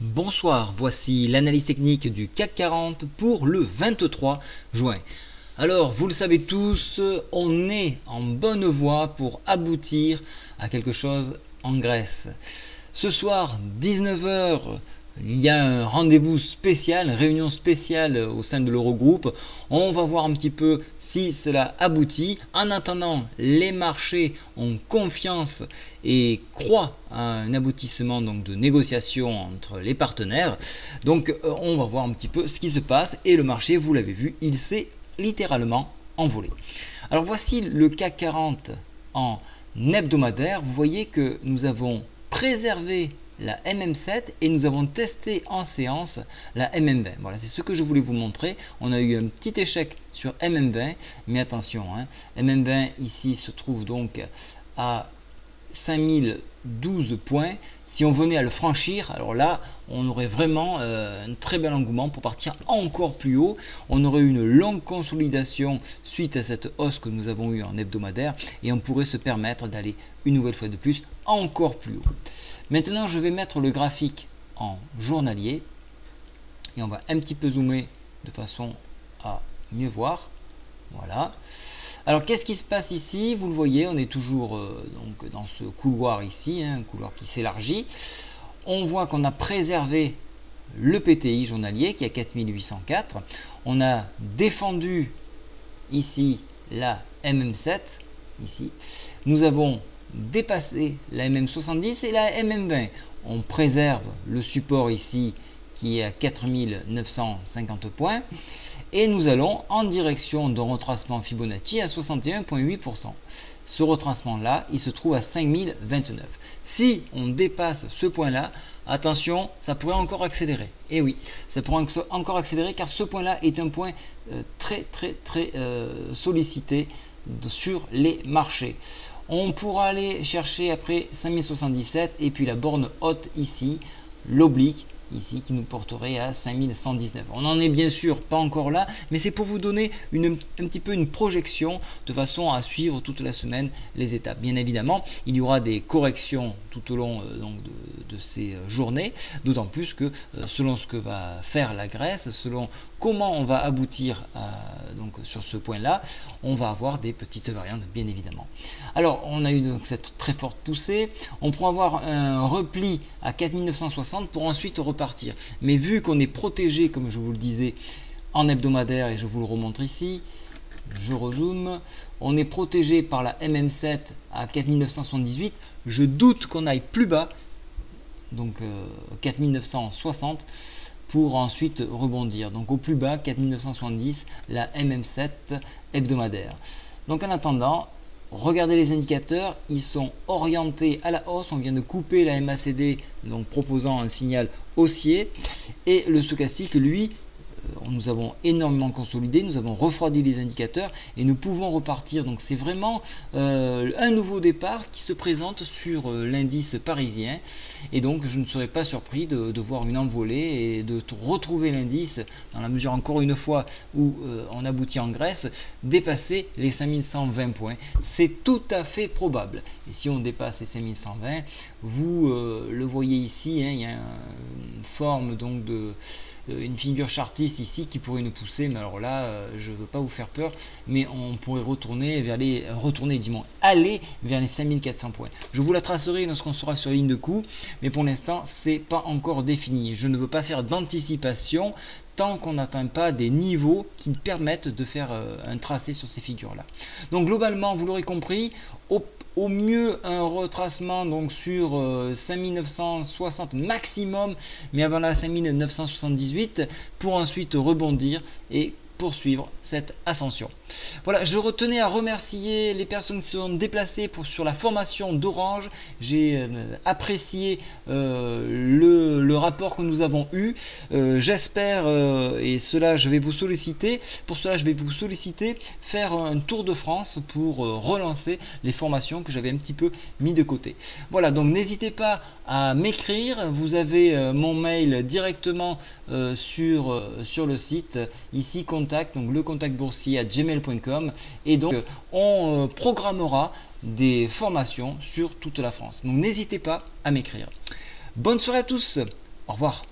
Bonsoir, voici l'analyse technique du CAC 40 pour le 23 juin. Alors, vous le savez tous, on est en bonne voie pour aboutir à quelque chose en Grèce. Ce soir, 19 h, il y a un rendez-vous spécial, une réunion spéciale au sein de l'Eurogroupe. On va voir un petit peu si cela aboutit. En attendant, les marchés ont confiance et croient à un aboutissement donc, de négociations entre les partenaires. Donc on va voir un petit peu ce qui se passe. Et le marché, vous l'avez vu, il s'est littéralement envolé. Alors voici le CAC 40 en hebdomadaire. Vous voyez que nous avons préservé la MM7 et nous avons testé en séance la MM20. Voilà, c'est ce que je voulais vous montrer. On a eu un petit échec sur MM20, mais attention, MM20 ici se trouve donc à 5012 points. Si on venait à le franchir, alors là, on aurait vraiment un très bel engouement pour partir encore plus haut. On aurait eu une longue consolidation suite à cette hausse que nous avons eue en hebdomadaire et on pourrait se permettre d'aller une nouvelle fois de plus encore plus haut. Maintenant, je vais mettre le graphique en journalier et on va un petit peu zoomer de façon à mieux voir. Voilà. Alors qu'est-ce qui se passe ici? Vous le voyez, on est toujours donc dans ce couloir ici, un couloir qui s'élargit. On voit qu'on a préservé le PTI journalier qui est à 4804. On a défendu ici la MM7. Ici. Nous avons dépassé la MM70 et la MM20. On préserve le support ici qui est à 4950 points. Et nous allons en direction d'un retracement Fibonacci à 61,8%. Ce retracement-là, il se trouve à 5029. Si on dépasse ce point-là, attention, ça pourrait encore accélérer. Et oui, ça pourrait encore accélérer car ce point-là est un point très sollicité sur les marchés. On pourra aller chercher après 5077 et puis la borne haute ici, l'oblique, ici qui nous porterait à 5119. On n'en est bien sûr pas encore là, mais c'est pour vous donner un petit peu une projection de façon à suivre toute la semaine les étapes. Bien évidemment, il y aura des corrections tout au long donc de ces journées, d'autant plus que selon ce que va faire la Grèce, selon comment on va aboutir donc sur ce point-là, on va avoir des petites variantes bien évidemment. Alors, on a eu donc cette très forte poussée, on pourra avoir un repli à 4960 pour ensuite repartir. Mais vu qu'on est protégé, comme je vous le disais, en hebdomadaire, et je vous le remontre ici, je rezoome, on est protégé par la MM7 à 4978, je doute qu'on aille plus bas, donc 4960, pour ensuite rebondir. Donc au plus bas, 4970, la MM7 hebdomadaire. Donc en attendant, regardez les indicateurs, ils sont orientés à la hausse. On vient de couper la MACD, donc proposant un signal haussier. Et le stochastique, lui, nous avons énormément consolidé, nous avons refroidi les indicateurs et nous pouvons repartir. Donc c'est vraiment un nouveau départ qui se présente sur l'indice parisien et donc je ne serais pas surpris de voir une envolée et de retrouver l'indice dans la mesure encore une fois où on aboutit en Grèce, dépasser les 5120 points. C'est tout à fait probable et si on dépasse les 5120, vous le voyez ici, il y a une forme donc de une figure chartiste ici qui pourrait nous pousser, mais alors là je ne veux pas vous faire peur, mais on pourrait aller vers les 5400 points. Je vous la tracerai lorsqu'on sera sur ligne de coup, mais pour l'instant c'est pas encore défini. Je ne veux pas faire d'anticipation tant qu'on n'atteint pas des niveaux qui permettent de faire un tracé sur ces figures là. Donc globalement, vous l'aurez compris, au mieux un retracement donc sur 5960 maximum, mais avant la 5978 pour ensuite rebondir et poursuivre cette ascension. Voilà, je retenais à remercier les personnes qui se sont déplacées sur la formation d'Orange. J'ai apprécié le rapport que nous avons eu. J'espère, et cela je vais vous solliciter, faire un tour de France pour relancer les formations que j'avais un petit peu mis de côté. Voilà, donc n'hésitez pas à m'écrire. Vous avez mon mail directement sur le site, ici contact, donc le contact boursier à gmail.com, et donc on programmera des formations sur toute la France. Donc n'hésitez pas à m'écrire. Bonne soirée à tous, au revoir.